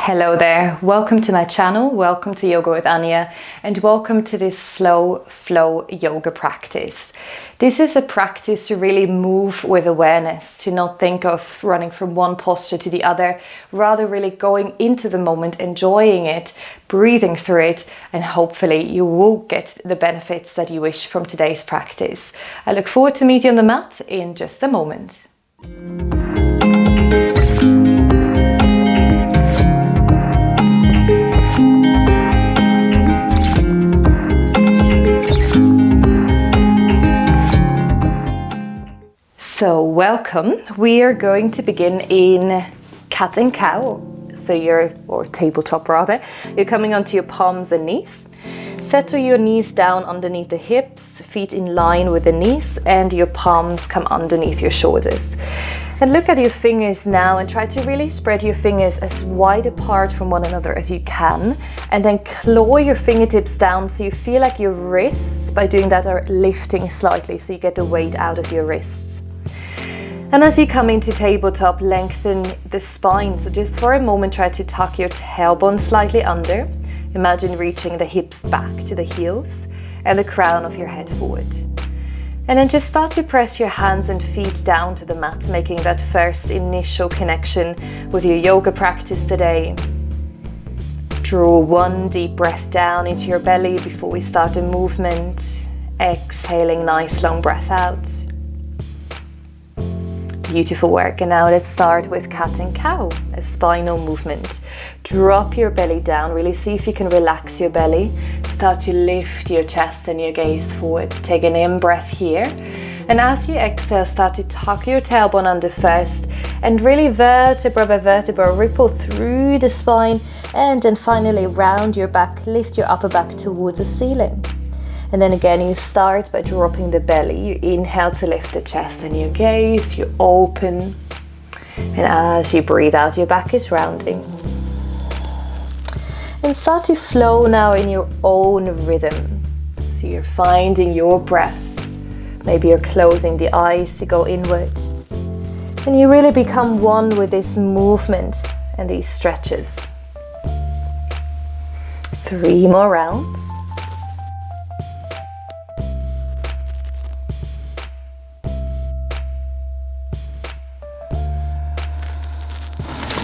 Hello there, welcome to my channel, welcome to Yoga with Anja, and welcome to this slow flow yoga practice. This is a practice to really move with awareness, to not think of running from one posture to the other, rather really going into the moment, enjoying it, breathing through it, and hopefully you will get the benefits that you wish from today's practice. I look forward to meeting you on the mat in just a moment. So welcome, we are going to begin in cat and cow, or tabletop rather. You're coming onto your palms and knees. Settle your knees down underneath the hips, feet in line with the knees, and your palms come underneath your shoulders. And look at your fingers now and try to really spread your fingers as wide apart from one another as you can, and then claw your fingertips down so you feel like your wrists, by doing that, are lifting slightly so you get the weight out of your wrists. And as you come into tabletop, lengthen the spine. So just for a moment, try to tuck your tailbone slightly under. Imagine reaching the hips back to the heels and the crown of your head forward. And then just start to press your hands and feet down to the mat, making that first initial connection with your yoga practice today. Draw one deep breath down into your belly before we start the movement. Exhaling, nice long breath out. Beautiful work. And now let's start with cat and cow, a spinal movement. Drop your belly down, really see if you can relax your belly. Start to lift your chest and your gaze forwards. Take an in-breath here. And as you exhale, start to tuck your tailbone under first and really vertebra by vertebra ripple through the spine, and then finally round your back, lift your upper back towards the ceiling. And then again, you start by dropping the belly. You inhale to lift the chest and your gaze, you open. And as you breathe out, your back is rounding. And start to flow now in your own rhythm. So you're finding your breath. Maybe you're closing the eyes to go inward. And you really become one with this movement and these stretches. 3 more rounds.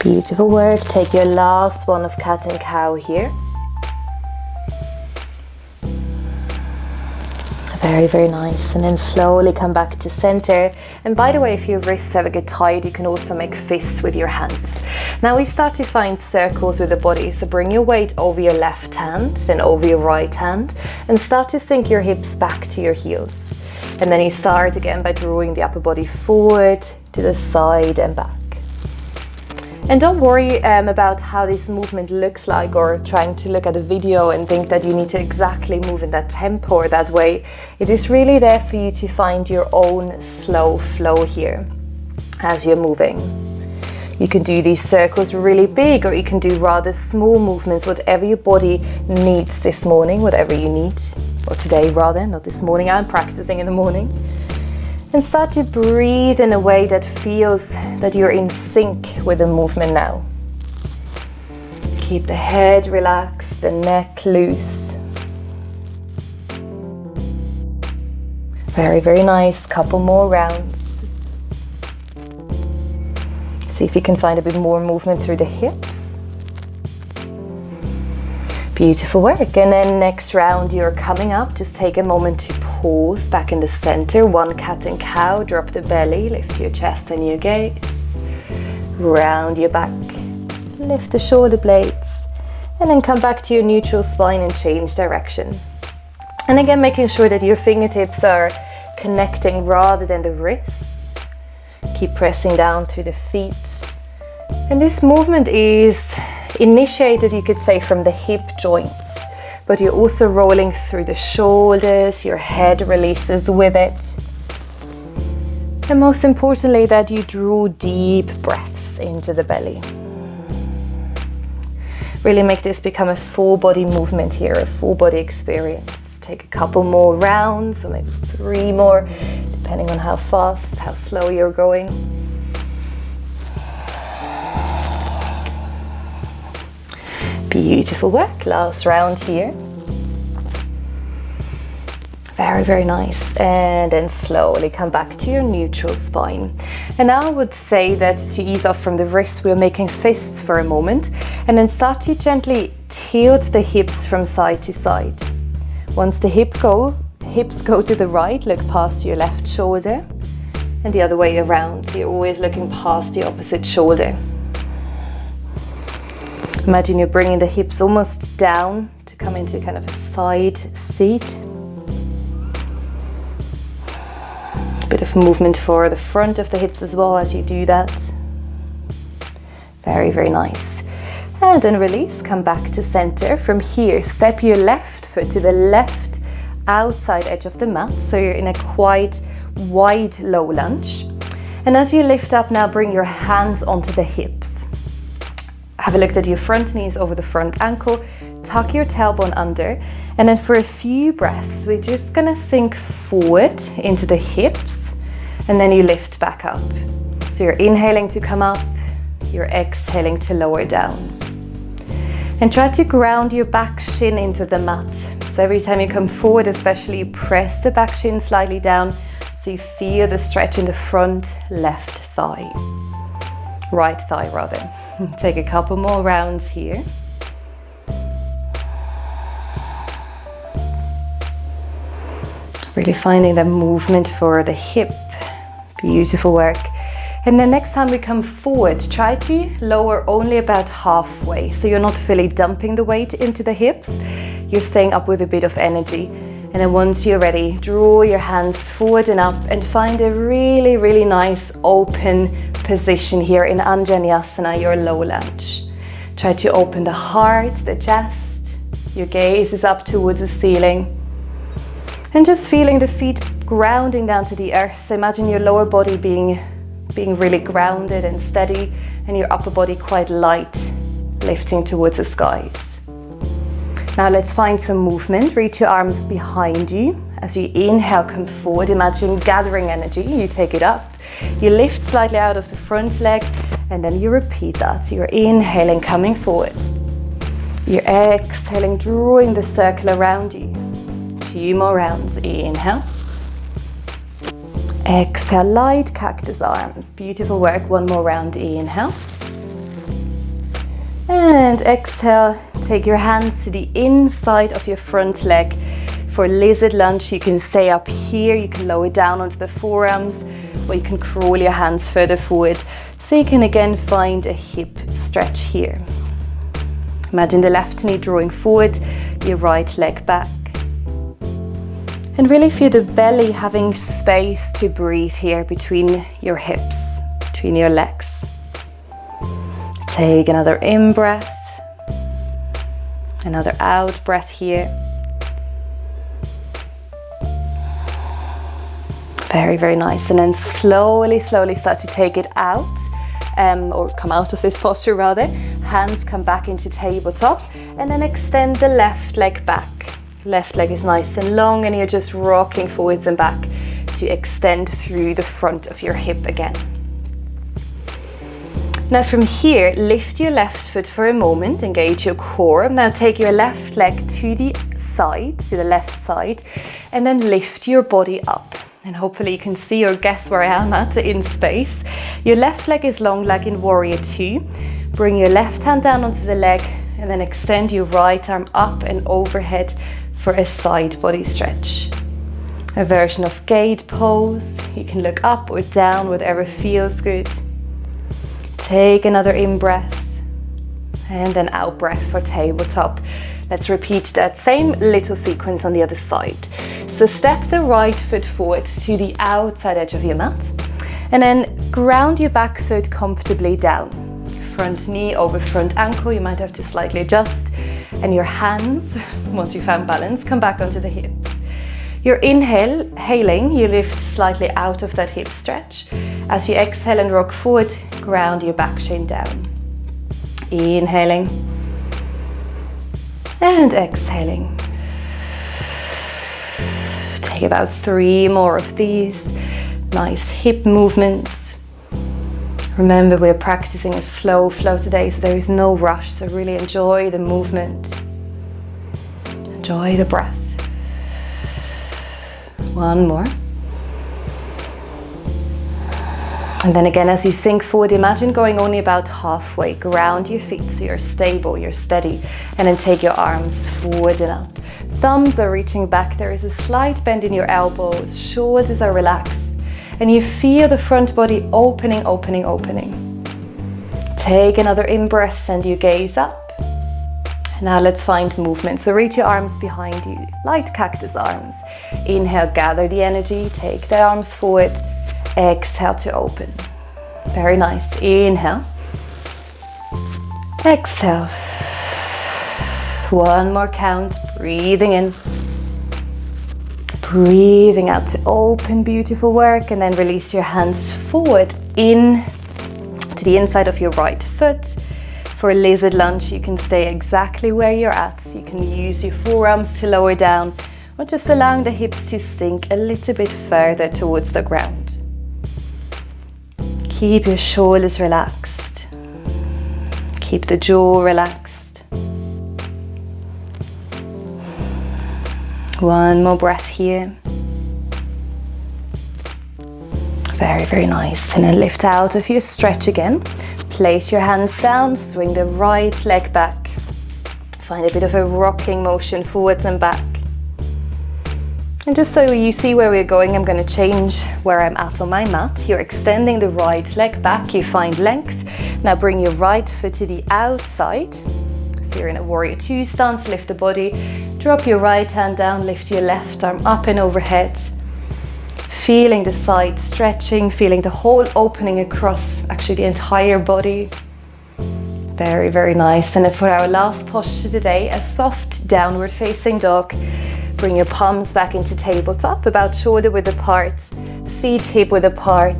Beautiful work. Take your last one of cat and cow here. Very, very nice. And then slowly come back to center. And by the way, if your wrists ever get tired, you can also make fists with your hands. Now we start to find circles with the body. So bring your weight over your left hand, then over your right hand, and start to sink your hips back to your heels. And then you start again by drawing the upper body forward to the side and back. And don't worry about how this movement looks like, or trying to look at a video and think that you need to exactly move in that tempo or that way. It is really there for you to find your own slow flow here as you're moving. You can do these circles really big, or you can do rather small movements, whatever your body needs this morning, whatever you need, or today rather, not this morning. I'm practicing in the morning. And start to breathe in a way that feels that you're in sync with the movement now. Keep the head relaxed, the neck loose. Very, very nice. Couple more rounds. See if you can find a bit more movement through the hips. Beautiful work. And then next round, you're coming up. Just take a moment to pause back in the center. One cat and cow. Drop the belly, lift your chest and your gaze. Round your back, lift the shoulder blades, and then come back to your neutral spine and change direction. And again, making sure that your fingertips are connecting rather than the wrists. Keep pressing down through the feet. And this movement is initiated, you could say, from the hip joints, but you're also rolling through the shoulders, your head releases with it. And most importantly, that you draw deep breaths into the belly. Really make this become a full body movement here, a full body experience. Take a couple more rounds, or maybe 3 more, depending on how fast, how slow you're going. Beautiful work. Last round here. Very, very nice. And then slowly come back to your neutral spine. And now I would say that to ease off from the wrists, we're making fists for a moment, and then start to gently tilt the hips from side to side. Once the hips go to the right, look past your left shoulder, and the other way around. So you're always looking past the opposite shoulder. Imagine you're bringing the hips almost down to come into kind of a side seat. A bit of movement for the front of the hips as well as you do that. Very, very nice. And then release, come back to center. From here, step your left foot to the left outside edge of the mat, so you're in a quite wide low lunge. And as you lift up now, bring your hands onto the hips. Have a look at your front knees over the front ankle, tuck your tailbone under, and then for a few breaths, we're just gonna sink forward into the hips, and then you lift back up. So you're inhaling to come up, you're exhaling to lower down. And try to ground your back shin into the mat. So every time you come forward, especially, press the back shin slightly down so you feel the stretch in the front left thigh. Right thigh rather. Take a couple more rounds here. Really finding the movement for the hip. Beautiful work. And then next time we come forward, try to lower only about halfway. So you're not fully dumping the weight into the hips. You're staying up with a bit of energy. And then once you're ready, draw your hands forward and up and find a really, really nice open position here in Anja, your low lunge. Try to open the heart, the chest. Your gaze is up towards the ceiling. And just feeling the feet grounding down to the earth. So imagine your lower body being really grounded and steady, and your upper body quite light, lifting towards the skies. Now let's find some movement. Reach your arms behind you. As you inhale, come forward. Imagine gathering energy. You take it up. You lift slightly out of the front leg, and then you repeat that. So you're inhaling, coming forward. You're exhaling, drawing the circle around you. 2 more rounds. Inhale. Exhale, light cactus arms. Beautiful work. 1 more round. Inhale. And exhale, take your hands to the inside of your front leg. For lizard lunge, you can stay up here. You can lower down onto the forearms, or you can crawl your hands further forward. So you can again find a hip stretch here. Imagine the left knee drawing forward, your right leg back. And really feel the belly having space to breathe here between your hips, between your legs. Take another in breath, another out breath here. Very, very nice. And then slowly start to take it out, or come out of this posture rather. Hands come back into tabletop, and then extend the left leg back. Left leg is nice and long, and you're just rocking forwards and back to extend through the front of your hip again. Now from here, lift your left foot for a moment, engage your core. Now take your left leg to the side, to the left side, and then lift your body up. And hopefully you can see or guess where I am at in space. Your left leg is long like in Warrior 2. Bring your left hand down onto the leg, and then extend your right arm up and overhead for a side body stretch. A version of gate pose. You can look up or down, whatever feels good. Take another in breath, and then out breath for tabletop. Let's repeat that same little sequence on the other side. So step the right foot forward to the outside edge of your mat, and then ground your back foot comfortably down. Front knee over front ankle, you might have to slightly adjust, and your hands, once you found balance, come back onto the hips. You're inhaling, you lift slightly out of that hip stretch. As you exhale and rock forward, ground your back shin down. Inhaling and exhaling. Take about 3 more of these nice hip movements. Remember, we're practicing a slow flow today, so there is no rush, so really enjoy the movement. Enjoy the breath. One more. And then again, as you sink forward, imagine going only about halfway. Ground your feet so you're stable, you're steady. And then take your arms forward and up. Thumbs are reaching back. There is a slight bend in your elbows. Shoulders are relaxed. And you feel the front body opening, opening, opening. Take another in-breath, send your gaze up. Now let's find movement. So reach your arms behind you, light cactus arms. Inhale, gather the energy, take the arms forward. Exhale to open. Very nice. Inhale. Exhale. One more count. Breathing in. Breathing out to open. Beautiful work. And then release your hands forward in to the inside of your right foot. For a lizard lunge, you can stay exactly where you're at. You can use your forearms to lower down, or just allowing the hips to sink a little bit further towards the ground. Keep your shoulders relaxed. Keep the jaw relaxed. One more breath here. Very, very nice. And then lift out of your stretch again. Place your hands down, swing the right leg back. Find a bit of a rocking motion forwards and back. And just so you see where we're going, I'm going to change where I'm at on my mat. You're extending the right leg back, you find length. Now bring your right foot to the outside. So you're in a warrior two stance, lift the body. Drop your right hand down, lift your left arm up and overhead. Feeling the side stretching, feeling the whole opening across actually the entire body. Very, very nice. And then for our last posture today, a soft downward facing dog. Bring your palms back into tabletop, about shoulder width apart, feet hip width apart,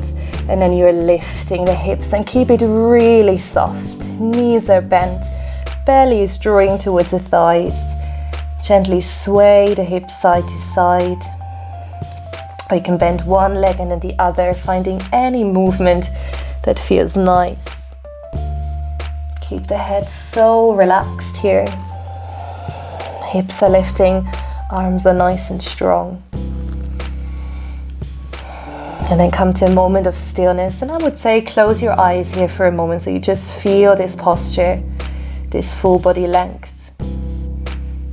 and then you're lifting the hips and keep it really soft. Knees are bent, belly is drawing towards the thighs. Gently sway the hips side to side. Or you can bend one leg and then the other, finding any movement that feels nice. Keep the head so relaxed here. Hips are lifting. Arms are nice and strong. And then come to a moment of stillness. And I would say close your eyes here for a moment so you just feel this posture, this full body length.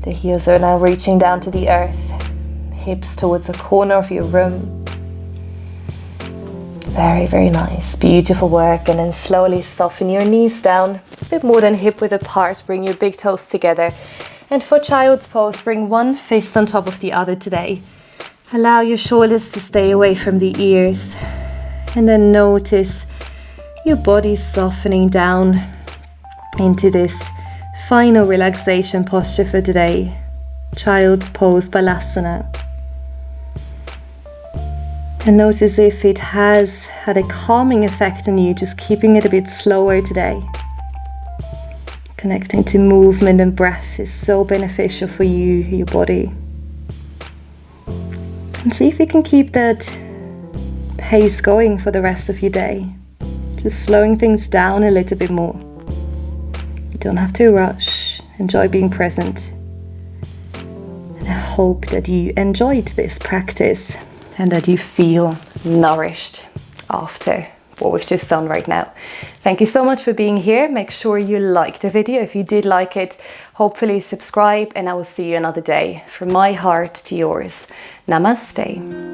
The heels are now reaching down to the earth. Hips towards the corner of your room. Very, very nice. Beautiful work. And then slowly soften your knees down. A bit more than hip width apart. Bring your big toes together. And for child's pose, bring one fist on top of the other today. Allow your shoulders to stay away from the ears. And then notice your body softening down into this final relaxation posture for today. Child's pose, Balasana. And notice if it has had a calming effect on you, just keeping it a bit slower today. Connecting to movement and breath is so beneficial for you, your body. And see if you can keep that pace going for the rest of your day. Just slowing things down a little bit more. You don't have to rush. Enjoy being present. And I hope that you enjoyed this practice and that you feel nourished after what we've just done right now. Thank you so much for being here. Make sure you like the video. If you did like it, hopefully subscribe, and I will see you another day. From my heart to yours. Namaste.